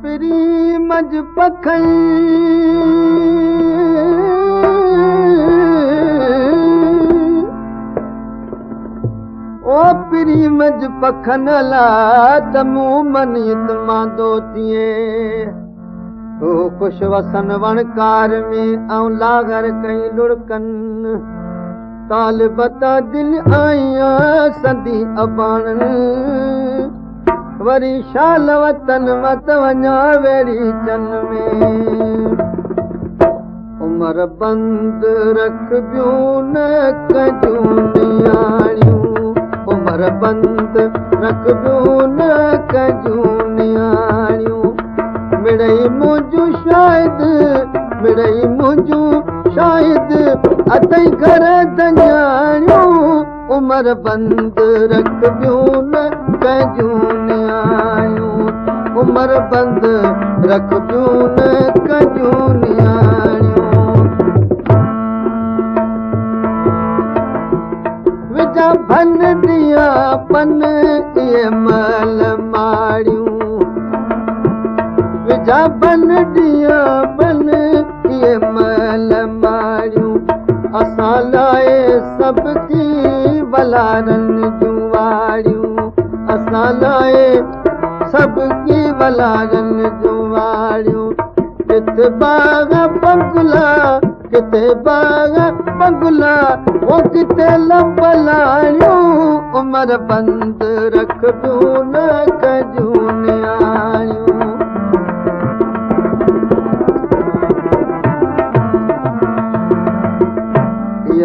पिरी मज पखन ओ पिरी मज पखन ला तमू मनियत मां दोतिए ओ खुश वसन वणकार में आऊं लागर कई लुड़कन तालिबता दिल आया सदी अबान वरी शाल वतन मत वञा वेड़ी चन में उमर बंद रख बियूं न कजूं नियाणियूं उमर बंद रख बियूं न कजूं नियाणियूं मिड़ई मुंहिंजूं शायद अतई घर दंजाणियूं उमर बंद रख बियूं न कजूं नियाणियूं उमर बंद रख बियूं न कजूं नियाणियूं विजा भन दिया पन इहे मल माड़ियूं विजा बन दिया बन ये मल मारियूं असां लाइ सब की वलारन जूं वाड़ियूं असां लाइ सब की वलारन जूं वाड़ियूं किथे बाग बंगला वो किथे लंबलाणियूं उमर बंद रख बियूं न कजूं नियाणियूं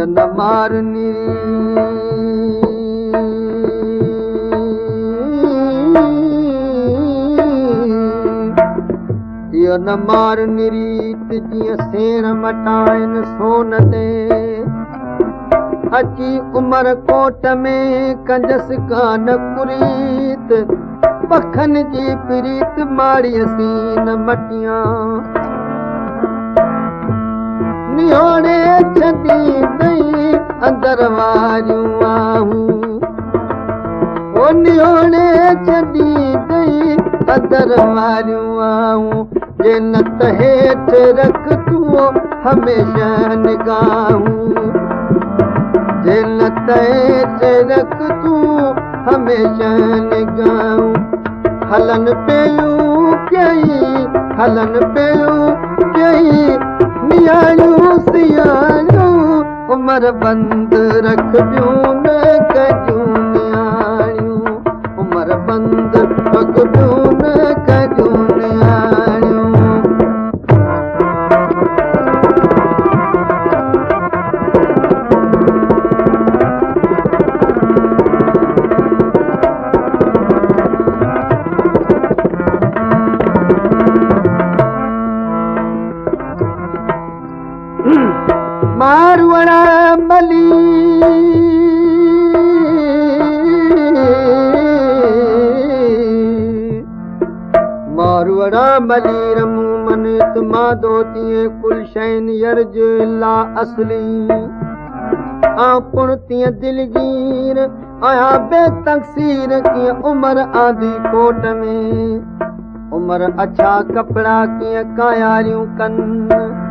न मारनी न मारनी रीत जीअं सेण मटाइनि सोन ते अची उमर कोट में कंजस कान कुरीत पखन जी प्रीत माड़ी सीन मटियां निहोणे छॾी दई अंदर वारियूं आहूं ओ निहोणे छॾी दई अंदर वारियूं आहूं जे नत हेठि रख तूं हमेशह निगाहूं जे नत हेठि रख तूं हमेशह निगाहूं हलन पियूं कई नियाणियूं सियाणियूं उमर बंद रख बियूं न कजूं नियाणियूं उमर बंद रख बियूं न कजूं नियाणियूं मारवड़ा मली रमू मन तुमा दोतिए कुल शैन यर्ज ला असली पुण तीअं दिलगीर आया बेतकसीर कीअं उमर आदि कोट में उमर अच्छा कपड़ा कीअं कायारियूं कनि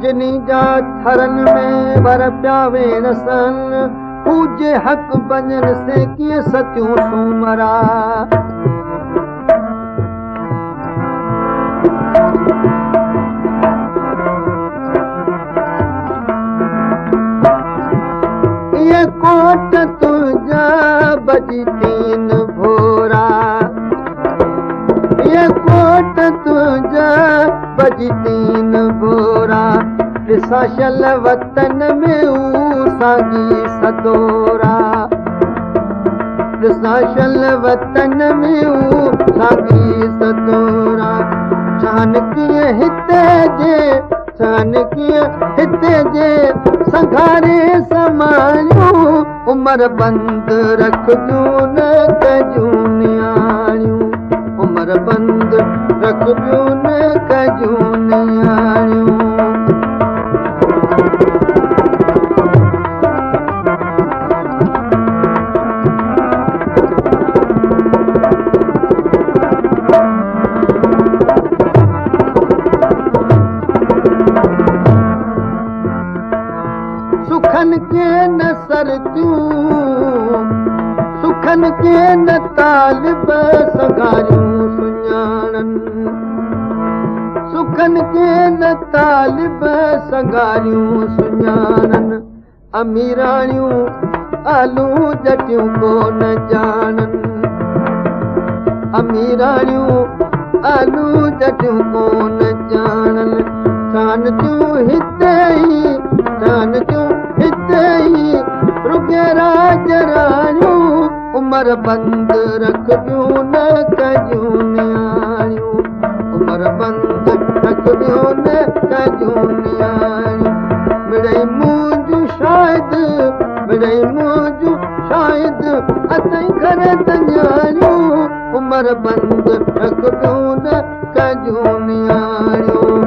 जिनी जा थरन में बर पिया वेण सन पूजे हक़ बजन से कीअं सतियूं सूमरा ये कोट तुझा बजी तीन भोरा ये कोट तुझा बजी तीन भोरा ॾिसा शल वतन में सागी सतोरा ॾिसा शल वतन में सागी सतोरा शान कीअं हिते जे संघारे समायूं उमर बंद रखबियूं न कजूं नियाणियूं उमर बंद रखबियूं न कजूं नियाणियूं सुखन के न तालिब सगारियूं सुञाणन सुखन के न तालिब सगारियूं सुञाणन अमीराणियूं आलू जटियूं कोन ॼाणन अमीराणियूं आलू जटियूं कोन ॼाणन थान थियूं हिते ई रुगे राज राणियूं उमर बंद रखबियूं न कजूं नियाणियूं उमर बंद रखबियूं न कजूं नियाणियूं मिड़ई मुंहिंजूं शायदि असां घर त नियाणियूं उमर बंद रखबियूं न कजूं नियाणियूं